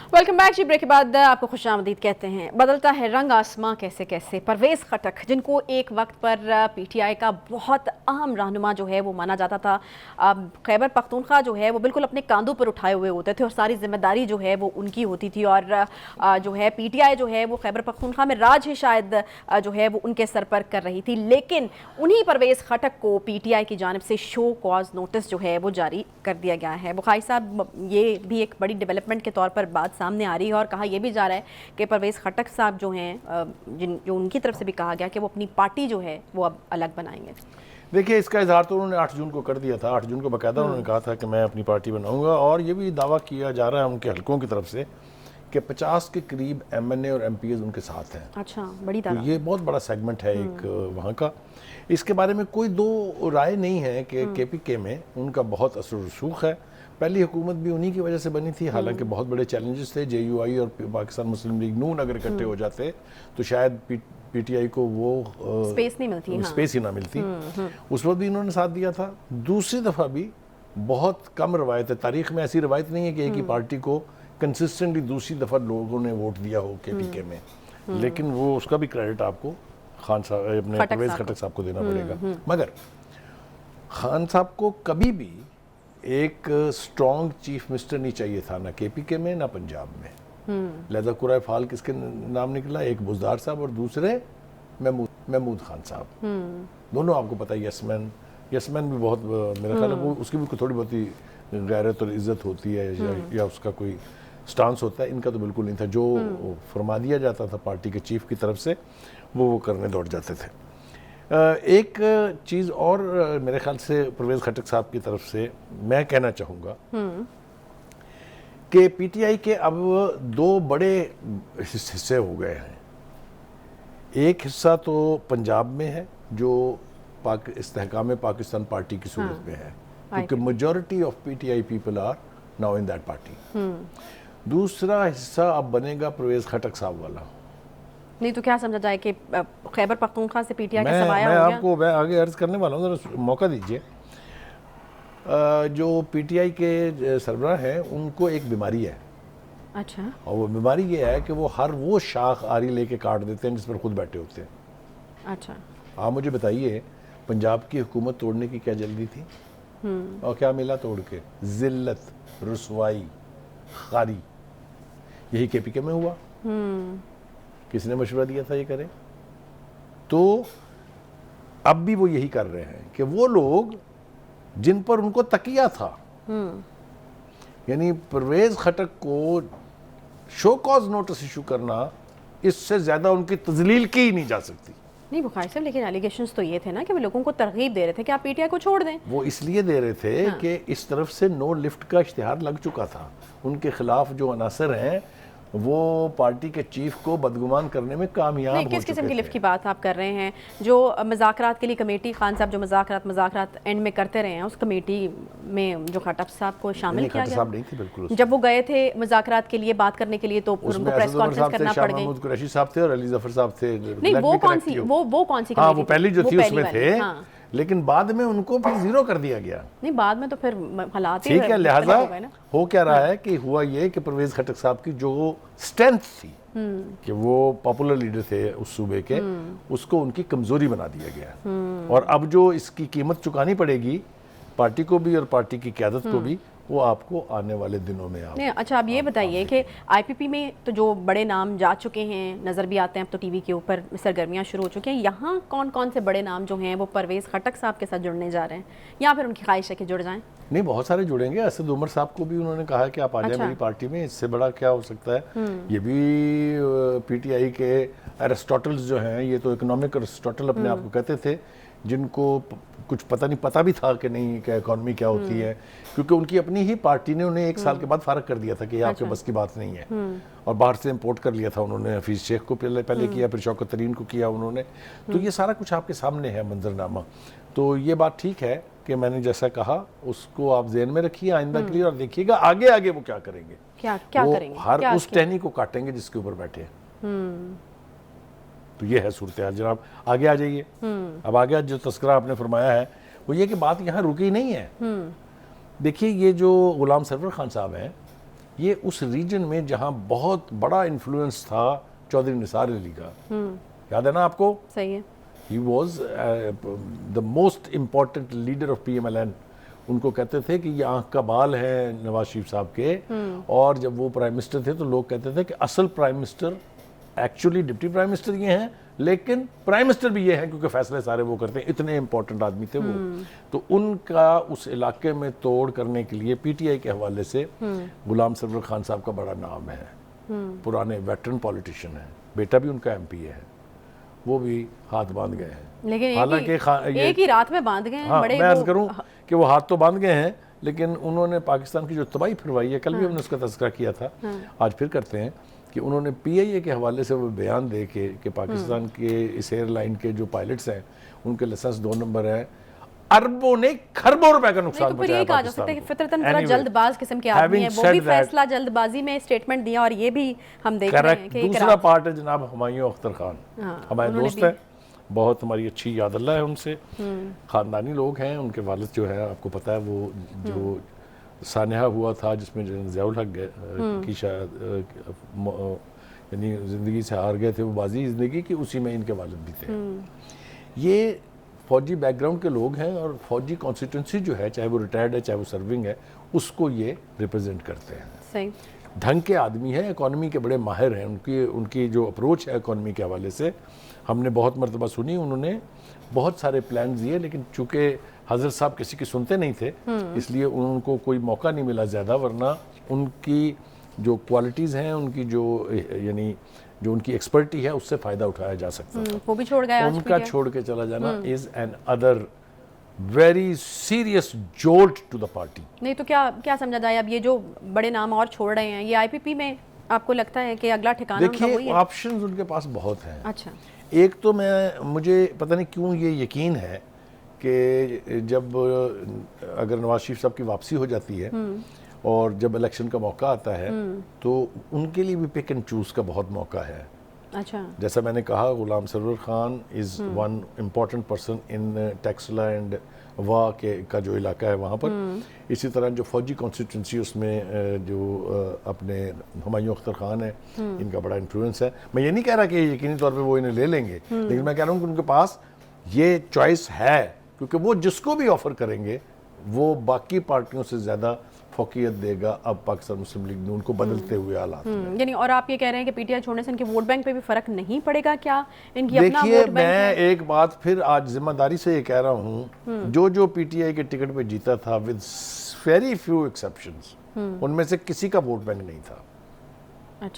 Welcome back जी। Break के बाद आपको खुशामदीद कहते हैं। बदलता है रंग आसमां कैसे कैसे। परवेज़ खटक, जिनको एक वक्त पर पीटीआई का बहुत अहम रहनुमा जो है वो माना जाता था, खैबर पख्तूनख्वा जो है वो बिल्कुल अपने कांधों पर उठाए हुए होते थे और सारी जिम्मेदारी जो है वो उनकी होती थी। और जो है पीटीआई जो है वो खैबर पख्तूनख्वा में राज ही शायद जो है वो उनके सर पर कर रही थी। लेकिन उन्हीं परवेज़ खटक को पीटीआई की जानिब से शो कॉज नोटिस जो है वो जारी कर दिया गया है। बुखारी साहब, ये भी एक बड़ी डेवलपमेंट के तौर पर बात सामने आ रही है और कहा यह भी जा रहा है कि परवेज़ खटक साहब जो हैं, जो उनकी तरफ से भी कहा गया कि वो अपनी पार्टी जो है वो अब अलग बनाएंगे। देखिए, इसका इजहार तो उन्होंने 8 जून को कर दिया था। 8 जून को बाकायदा उन्होंने कहा था कि मैं अपनी पार्टी बनाऊंगा, और ये भी दावा किया जा रहा है उनके हलकों की तरफ से कि 50 के करीब एमएनए और एमपीएस उनके साथ हैं। अच्छा, बड़ी तो तरह ये बहुत बड़ा सेगमेंट है एक वहाँ का। इसके बारे में कोई दो राय नहीं है कि केपीके में उनका बहुत असर रसूख है। पहली हुकूमत भी उन्हीं की वजह से बनी थी, हालांकि बहुत बड़े चैलेंजेस थे। जेयूआई और पाकिस्तान मुस्लिम लीग नून अगर इकट्ठे हो जाते तो शायद पीटीआई को वो स्पेस नहीं मिलती, स्पेस ही ना मिलती। उस वक्त भी इन्होंने साथ दिया था। दूसरी दफ़ा भी बहुत कम रवायत है, तारीख में ऐसी रवायत नहीं है कि एक ही पार्टी को कंसिस्टेंटली दूसरी दफ़ा लोगों ने वोट दिया हो केपीके में। लेकिन वो उसका भी क्रेडिट आपको खान साहब, अपने परवेज़ खटक साहब को देना पड़ेगा। मगर खान साहब को कभी भी एक स्ट्रॉन्ग चीफ मिनिस्टर नहीं चाहिए था, ना केपीके में ना पंजाब में। लिहाजा कुराए फाल किसके नाम निकला? एक बुज़दार साहब और दूसरे महमूद खान साहब। दोनों आपको पता है यसमैन भी बहुत मेरा ख्याल है वो उसकी भी थोड़ी बहुत ही गैरत और इज्जत होती है या उसका कोई स्टांस होता है। इनका तो बिल्कुल नहीं था। जो फरमा दिया जाता था पार्टी के चीफ की तरफ से वो करने दौड़ जाते थे। एक चीज़ और मेरे ख्याल से परवेज़ खटक साहब की तरफ से मैं कहना चाहूँगा कि पीटीआई के अब दो बड़े हिस्से हो गए हैं। एक हिस्सा तो पंजाब में है जो इस्तेहकाम पाकिस्तान पार्टी की सूरत में है, क्योंकि majority of PTI people are now in that party. दूसरा हिस्सा अब बनेगा परवेज़ खटक साहब वाला। नहीं तो क्या समझा जाए कि खैबर पख्तूनख्वा से पीटीआई का सवाया हो गया? मैं आगे अर्ज करने वाला हूँ, जरा मौका दीजिए। जो पीटीआई के सरबराह हैं उनको एक बीमारी है। अच्छा। और वो बीमारी ये है कि वो हर वो शाख आरी लेके काट देते हैं जिस पर खुद बैठे होते हैं। अच्छा। आप मुझे बताइए, पंजाब की हुकूमत तोड़ने की क्या जल्दी थी? और क्या मिला तोड़ के? जिल्लत, रुसवाई, खारी। यही केपीके में हुआ। किसने मशवरा दिया था ये करें? तो अब भी वो यही कर रहे हैं कि वो लोग जिन पर उनको तकिया था, यानी परवेज़ खटक को शो कॉज नोटिस इशू करना, इससे ज्यादा उनकी तजलील की ही नहीं जा सकती। नहीं बुखारी साहब, लेकिन एलिगेशंस तो ये थे ना कि वो लोगों को तरगीब दे रहे थे कि आप पीटीआई को छोड़ दें। वो इसलिए दे रहे थे कि इस तरफ से नो लिफ्ट का इश्तिहार लग चुका था। उनके खिलाफ जो अनासर हैं वो पार्टी के चीफ को बदगुमान करने में कामयाब हो चुके थे। किस किस्म की लिफ्ट की बात आप कर रहे हैं? जो मुज़ाकरात के लिए कमेटी, खान साहब जो मुज़ाकरात एंड में करते रहे हैं, उस कमेटी में जो खटक साहब को शामिल किया गया? नहीं थी बिल्कुल। जब वो गए थे मुज़ाकरात के लिए बात करने के लिए तो उनको प्रेस कॉन्फ्रेंस करना पड़ गई। महमूद कुरैशी साहब थे और अली जफर साहब थे। नहीं, वो कौन सी हाँ, वो पहली जो थी उसमें थे। लेकिन बाद में उनको फिर जीरो कर दिया गया। नहीं, बाद में तो फिर हालात ठीक है। लिहाजा हो क्या रहा है कि हुआ ये कि परवेज़ खटक साहब की जो स्ट्रेंथ थी कि वो पॉपुलर लीडर थे उस सूबे के, उसको उनकी कमजोरी बना दिया गया। और अब जो इसकी कीमत चुकानी पड़ेगी पार्टी को भी और पार्टी की क़यादत को भी, वो आपको आने वाले दिनों में नहीं। अच्छा, अब ये बताइए कि आईपीपी में तो जो बड़े नाम जा चुके हैं, नज़र भी आते हैं, अब तो टीवी के ऊपर सरगर्मियाँ शुरू हो चुकी हैं। यहाँ कौन कौन से बड़े नाम जो हैं वो परवेज़ खटक साहब के साथ जुड़ने जा रहे हैं, या फिर उनकी ख्वाहिश है कि जुड़ जाएं? नहीं, बहुत सारे जुड़ेंगे। असद उमर साहब को भी उन्होंने कहा है कि आप आ जाए मेरी पार्टी में, इससे बड़ा क्या हो सकता है। ये भी पीटीआई के एरिस्टोटल्स जो हैं, ये तो इकोनॉमिक एरिस्टोटल अपने आप को कहते थे, जिनको कुछ पता भी था कि नहीं कि इकॉनमी क्या होती है, क्योंकि उनकी अपनी ही पार्टी ने उन्हें 1 साल के बाद फारग कर दिया था कि ये आपके बस की बात नहीं है। और बाहर से इंपोर्ट कर लिया था उन्होंने। हफीज शेख को पहले किया, फिर शौकत तरीन को किया उन्होंने। तो ये सारा कुछ आपके सामने है मंजरनामा। तो ये बात ठीक है कि मैंने जैसा कहा उसको आप ज़हन में रखिए आइंदा के लिए, और देखिएगा आगे आगे वो क्या करेंगे। क्या करेंगे? हर उस टहनी को काटेंगे जिसके ऊपर बैठे हैं। तो ये है सूरत हाल। जनाब आगे आ जाइए। अब आगे जो तस्करा आपने फरमाया है वो ये कि बात यहाँ रुकी नहीं है। देखिए, ये जो गुलाम सरवर खान साहब हैं ये उस रीजन में जहां बहुत बड़ा इन्फ्लुएंस था चौधरी निसार अली का, याद है ना आपको? सही है। He was the most important leader of PMLN। उनको कहते थे कि ये आंख का बाल है नवाज शरीफ साहब के, और जब वो प्राइम मिनिस्टर थे तो लोग कहते थे कि असल prime minister actually deputy prime minister ये हैं, लेकिन प्राइम मिनिस्टर भी ये हैं क्योंकि फैसले सारे वो करते हैं। इतने इंपॉर्टेंट आदमी थे वो। तो उनका उस इलाके में तोड़ करने के लिए PTI के हवाले से गुलाम सरवर खान साहब का बड़ा नाम है। पुराने वेटरन पॉलिटिशियन हैं, बेटा भी उनका MP है, वो भी हाथ बांध गए हैं। लेकिन हालांकि एक ही रात में बांध गए हैं। हाँ, बड़े मैं अर्ज करूं कि वो हाथ तो बांध गए हैं, लेकिन उन्होंने पाकिस्तान की जो तबाही फिरवाई है, कल भी हमने उसका तज़किरा किया था, आज फिर करते हैं, कि उन्होंने PIA के हवाले से वो बयान दे के कि पाकिस्तान के इस एयरलाइन के जो पायलट्स हैं उनके लाइसेंस 2 नंबर है, अरबों ने खरबों रुपए का नुकसान तो यही कहा जा सकता है कि फितरतन जरा जल्दबाज किस्म के आदमी है, वो भी फैसला जल्दबाजी में स्टेटमेंट दिया, और ये भी हम देख रहे हैं कि दूसरा पार्ट है जनाब हुमायूं अख्तर खान, हमारे दोस्त हैं, बहुत हमारी अच्छी याद अल्लाह है उनसे, खानदानी लोग हैं। उनके वालिद जो है आपको पता है वो जो सानहा हुआ था जिसमें ज़ियाउल हक की शायद यानी ज़िंदगी से हार गए थे, वो बाजी ज़िंदगी की, उसी में इनके वालिद भी थे। ये फौजी बैकग्राउंड के लोग हैं और फौजी कॉन्स्टिट्यूंसी जो है, चाहे वो रिटायर्ड है चाहे वो सर्विंग है, उसको ये रिप्रेजेंट करते हैं। सही ढंग के आदमी हैं, इकॉनमी के बड़े माहिर हैं। उनकी जो अप्रोच है इकॉनमी के हवाले से हमने बहुत मरतबा सुनी। उन्होंने बहुत सारे प्लान दिए, लेकिन चूँकि हज़रत साहब किसी की सुनते नहीं थे, इसलिए उनको कोई मौका नहीं मिला ज़्यादा, वरना उनकी जो क्वालिटीज़ हैं, उनकी जो यानी जो उनकी एक्सपर्टी है, उससे फ़ायदा उठाया जा सकता था। वो भी छोड़ गया। उनका छोड़ के चला जाना is another very serious jolt to the party. नहीं तो क्या समझा जाए, अब ये जो बड़े नाम और छोड़ रहे हैं, ये IPP में आपको लगता है कि अगला ठिकाना उनका वही है? देखिए, ऑप्शंस उनके पास बहुत हैं। अच्छा, एक तो मुझे पता नहीं क्यों ये यकीन है कि जब अगर नवाज शरीफ साहब की वापसी हो जाती है और जब इलेक्शन का मौका आता है, तो उनके लिए भी पिक एंड चूज का बहुत मौका है। अच्छा, जैसा मैंने कहा, Ghulam Sarwar Khan is one important person in Taxila and Wah का जो इलाका है वहाँ पर। इसी तरह जो फौजी कॉन्स्टिट्यूंसी उसमें जो अपने हुमायूं अख्तर खान है, इनका बड़ा इन्फ्लुएंस है। मैं ये नहीं कह रहा कि यकीनी तौर पे वो इन्हें ले लेंगे, लेकिन मैं कह रहा हूँ कि उनके पास ये चॉइस है, क्योंकि वो जिसको भी ऑफर करेंगे वो बाकी पार्टियों से ज़्यादा फौकियत देगा अब पाकिस्तान मुस्लिम लीग ने उनको बदलते हुए हालात में। यानी और आप ये कह रहे हैं कि PTI छोड़ने से इनके वोट बैंक पे भी फर्क नहीं पड़ेगा क्या? इनकी अपना देखिए, वोट बैंक मैं है? एक बात फिर आज जिम्मेदारी से ये कह रहा हूँ, जो PTI के टिकट पे जीता था विद वेरी फ्यू एक्सेप्शंस, उनमें से किसी का वोट बैंक नहीं था।